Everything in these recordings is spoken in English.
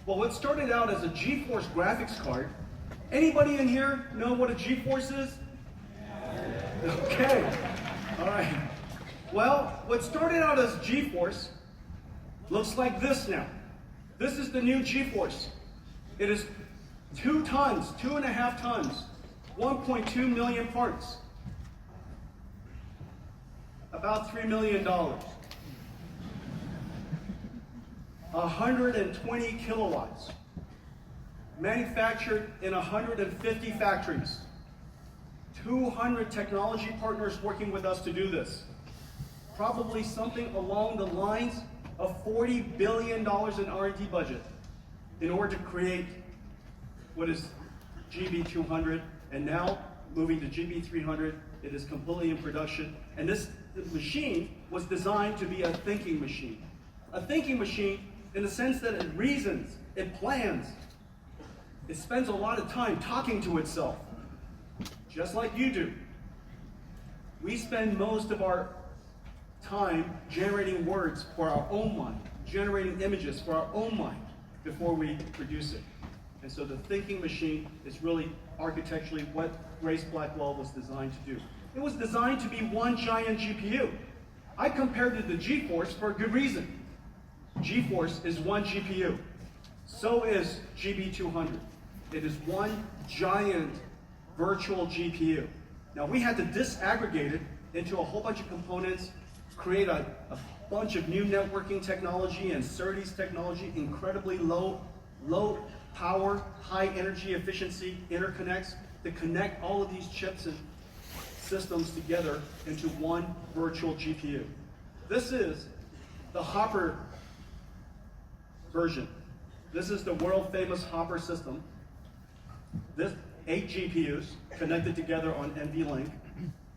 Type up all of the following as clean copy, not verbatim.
Well, what started out as a GeForce graphics card, anybody in here know what a GeForce is? Okay, all right. Well, what started out as GeForce looks like this now. This is the new GeForce. It is 2 tons, 2.5 tons, 1.2 million parts, about $3 million. 120 kilowatts, manufactured in 150 factories. 200 technology partners working with us to do this. Probably something along the lines of $40 billion in R&D budget in order to create what is GB200, and now moving to GB300. It is completely in production, and this machine was designed to be a thinking machine. A thinking machine in the sense that it reasons, it plans, it spends a lot of time talking to itself, just like you do. We spend most of our time generating words for our own mind, generating images for our own mind before we produce it. And so the thinking machine is really architecturally what Grace Blackwell was designed to do. It was designed to be one giant GPU. I compared it to GeForce for a good reason. GeForce is one GPU. So is GB200. It is one giant virtual GPU. Now we had to disaggregate it into a whole bunch of components, create a bunch of new networking technology and SerDes technology, incredibly low power, high energy efficiency interconnects to connect all of these chips and systems together into one virtual GPU. This is the Hopper version. This is the world famous Hopper system. This 8 GPUs connected together on NVLink.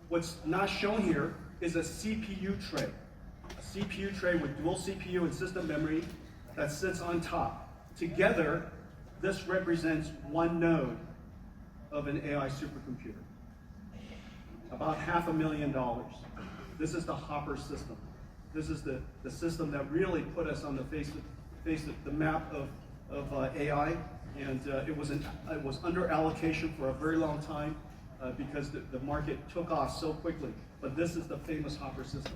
What's not shown here is a CPU tray. A CPU tray with dual CPU and system memory that sits on top. Together, this represents one node of an AI supercomputer. About $500,000. This is the Hopper system. This is the system that really put us on the face of the map of AI, and it was under allocation for a very long time because the market took off so quickly. But this is the famous Hopper system.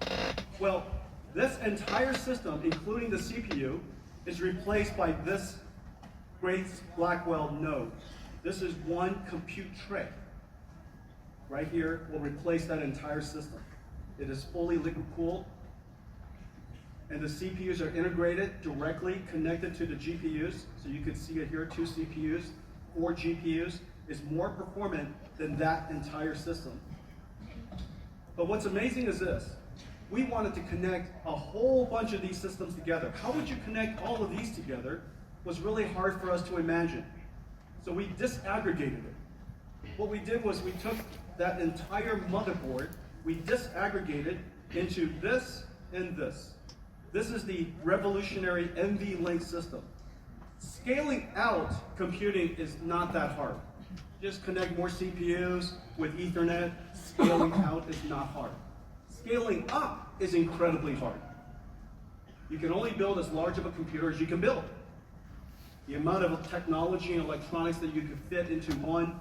Well, this entire system, including the CPU, is replaced by this Grace Blackwell node. This is one compute tray. Right here will replace that entire system. It is fully liquid cooled, and the CPUs are integrated, directly connected to the GPUs. So you can see it here, 2 CPUs, 4 GPUs is more performant than that entire system. But what's amazing is this. We wanted to connect a whole bunch of these systems together. How would you connect all of these together was really hard for us to imagine. So we disaggregated it. What we did was we took that entire motherboard, we disaggregated into this and this. This is the revolutionary NVLink system. Scaling out computing is not that hard. Just connect more CPUs with Ethernet. Scaling out is not hard. Scaling up is incredibly hard. You can only build as large of a computer as you can build. The amount of technology and electronics that you can fit into one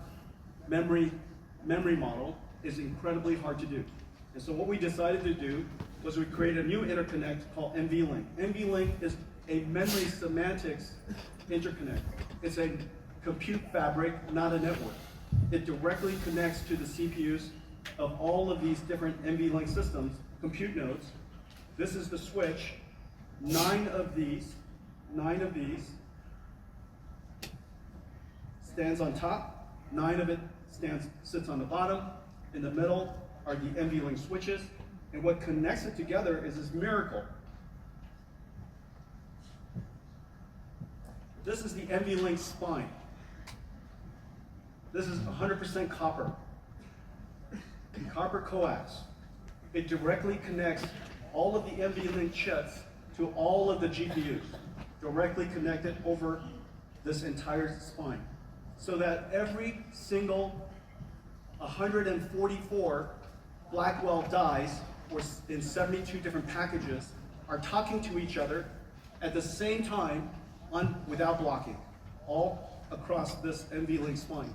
memory model is incredibly hard to do. And so what we decided to do was we created a new interconnect called NVLink. NVLink is a memory semantics interconnect. It's a compute fabric, not a network. It directly connects to the CPUs of all of these different NVLink systems, compute nodes. This is the switch. 9 of these stands on top, 9 of it sits on the bottom. In the middle are the NVLink switches, and what connects it together is this miracle. This is the NVLink spine. This is 100% copper. Copper coax. It directly connects all of the NVLink chips to all of the GPUs, directly connected over this entire spine, so that every single 144 Blackwell dies, or in 72 different packages, are talking to each other at the same time without blocking, all across this NVLink spine.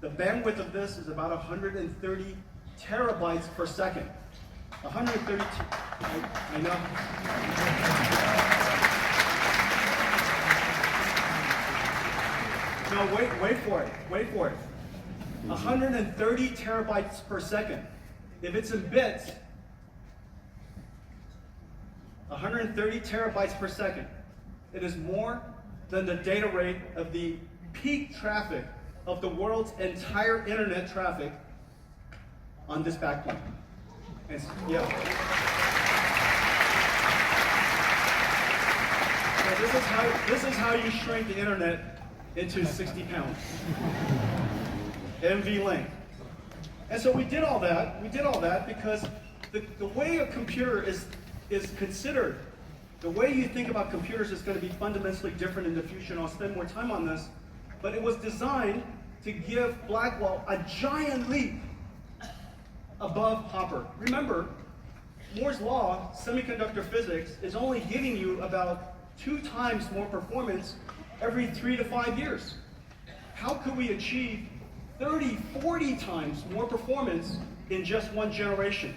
The bandwidth of this is about 130 terabytes per second. 130, I know. No, wait for it. 130 terabytes per second. If it's in bits, 130 terabytes per second. It is more than the data rate of the peak traffic of the world's entire internet traffic on this backplane. And yeah. So this is how you shrink the internet into 60 pounds. NVLink. And so we did all that because the way a computer is considered, the way you think about computers is going to be fundamentally different in the future, and I'll spend more time on this, but it was designed to give Blackwell a giant leap above Hopper. Remember, Moore's law, semiconductor physics, is only giving you about 2 times more performance every 3 to 5 years. How could we achieve 30, 40 times more performance in just 1 generation?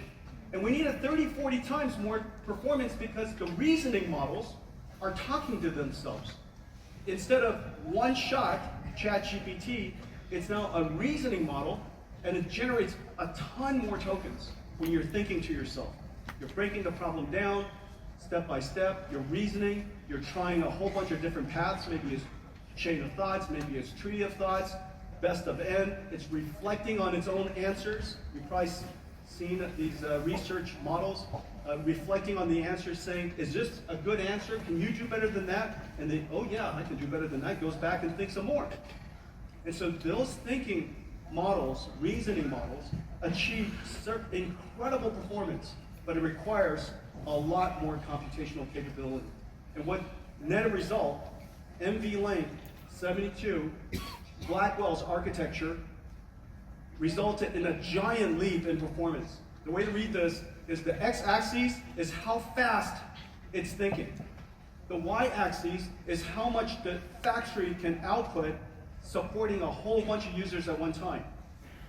And we need a 30, 40 times more performance because the reasoning models are talking to themselves. Instead of one-shot ChatGPT, it's now a reasoning model, and it generates a ton more tokens when you're thinking to yourself. You're breaking the problem down step by step, you're reasoning, you're trying a whole bunch of different paths, maybe it's chain of thoughts, maybe it's tree of thoughts, best of n. It's reflecting on its own answers. You've probably seen these research models reflecting on the answers, saying, is this a good answer? Can you do better than that? And they, oh yeah, I can do better than that. Goes back and thinks some more. And so those thinking models, reasoning models, achieve incredible performance, but it requires a lot more computational capability. And what net result, NVLink 72, Blackwell's architecture, resulted in a giant leap in performance. The way to read this is the x-axis is how fast it's thinking. The y-axis is how much the factory can output supporting a whole bunch of users at one time.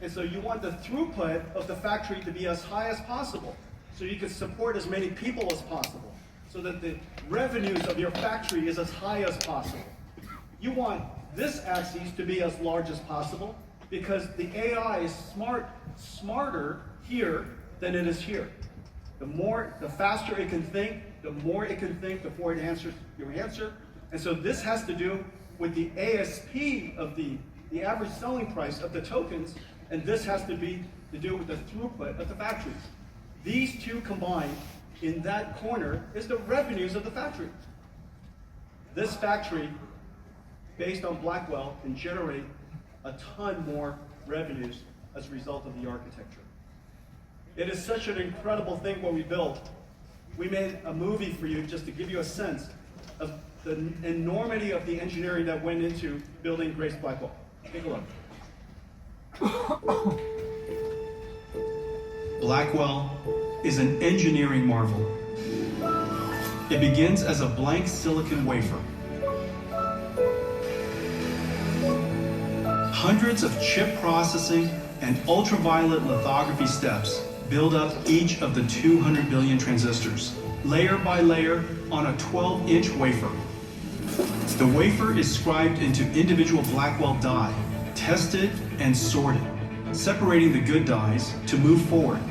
And so you want the throughput of the factory to be as high as possible, so you can support as many people as possible, so that the revenues of your factory is as high as possible. You want this axis to be as large as possible, because the AI is smarter here than it is here. The faster it can think, the more it can think before it answers your answer. And so this has to do with the ASP of the average selling price of the tokens, and this has to do with the throughput of the factories. These two combined in that corner is the revenues of the factory. This factory, based on Blackwell, can generate a ton more revenues as a result of the architecture. It is such an incredible thing what we built. We made a movie for you just to give you a sense of the enormity of the engineering that went into building Grace Blackwell. Take a look. Blackwell is an engineering marvel. It begins as a blank silicon wafer. Hundreds of chip processing and ultraviolet lithography steps build up each of the 200 billion transistors, layer by layer on a 12-inch wafer. The wafer is scribed into individual Blackwell die, tested and sorted, separating the good dies to move forward.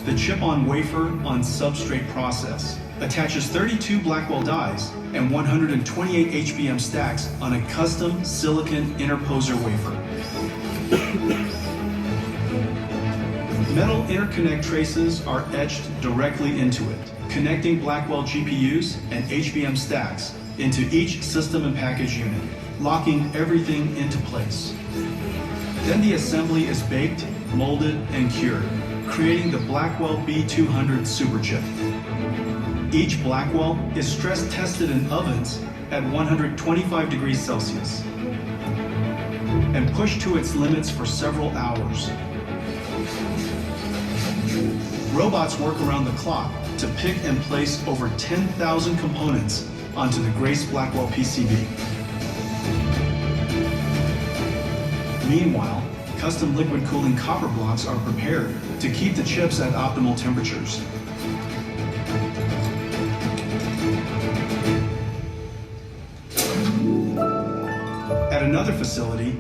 The chip-on-wafer on substrate process attaches 32 Blackwell dies and 128 HBM stacks on a custom silicon interposer wafer. Metal interconnect traces are etched directly into it, connecting Blackwell GPUs and HBM stacks into each system and package unit, locking everything into place. Then the assembly is baked, molded, and cured, creating the Blackwell B200 superchip. Each Blackwell is stress tested in ovens at 125 degrees Celsius and pushed to its limits for several hours. Robots work around the clock to pick and place over 10,000 components onto the Grace Blackwell PCB. Meanwhile, custom liquid cooling copper blocks are prepared to keep the chips at optimal temperatures. At another facility,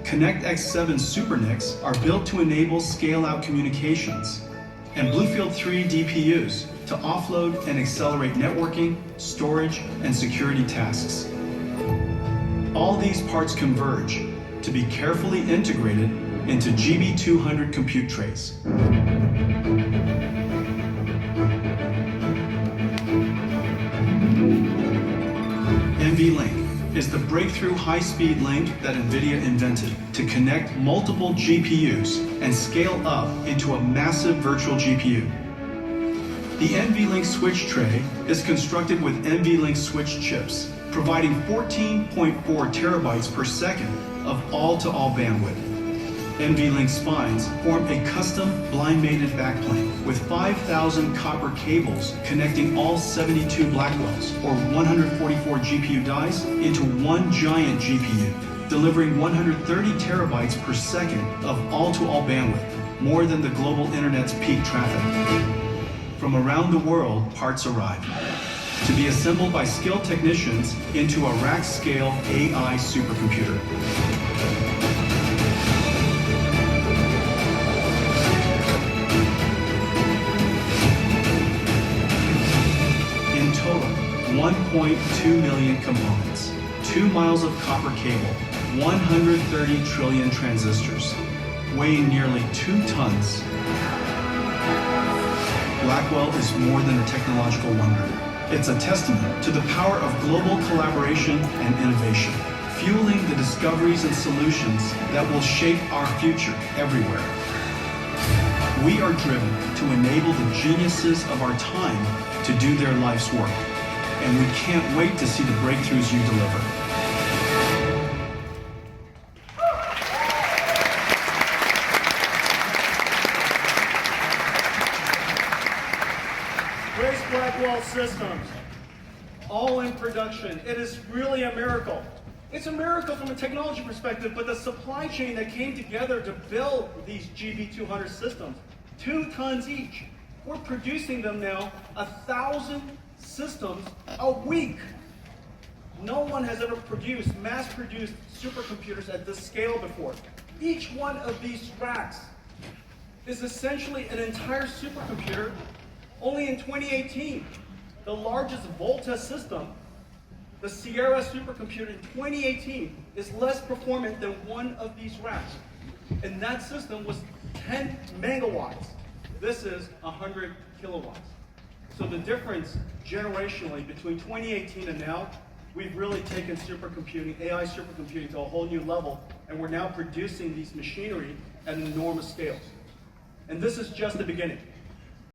Connect X7 SuperNICs are built to enable scale-out communications, and Bluefield 3 DPUs to offload and accelerate networking, storage, and security tasks. All these parts converge to be carefully integrated into GB200 compute trays. NVLink is the breakthrough high-speed link that Nvidia invented to connect multiple GPUs and scale up into a massive virtual GPU. The NVLink switch tray is constructed with NVLink switch chips, providing 14.4 terabytes per second of all-to-all bandwidth. NVLink spines form a custom blind-mated backplane with 5,000 copper cables connecting all 72 Blackwells, or 144 GPU dies, into one giant GPU, delivering 130 terabytes per second of all-to-all bandwidth, more than the global internet's peak traffic. From around the world, parts arrive, to be assembled by skilled technicians into a rack-scale AI supercomputer. In total, 1.2 million components, 2 miles of copper cable, 130 trillion transistors, weighing nearly 2 tons. Blackwell is more than a technological wonder. It's a testament to the power of global collaboration and innovation, fueling the discoveries and solutions that will shape our future everywhere. We are driven to enable the geniuses of our time to do their life's work, and we can't wait to see the breakthroughs you deliver. Grace Blackwell systems, all in production. It is really a miracle. It's a miracle from a technology perspective, but the supply chain that came together to build these GB200 systems, 2 tons each. We're producing them now, 1,000 systems a week. No one has ever produced, mass-produced supercomputers at this scale before. Each one of these racks is essentially an entire supercomputer. Only in 2018, the largest Volta system, the Sierra supercomputer in 2018, is less performant than one of these racks. And that system was 10 megawatts. This is 100 kilowatts. So the difference generationally between 2018 and now, we've really taken supercomputing, AI supercomputing, to a whole new level, and we're now producing these machinery at enormous scales. And this is just the beginning.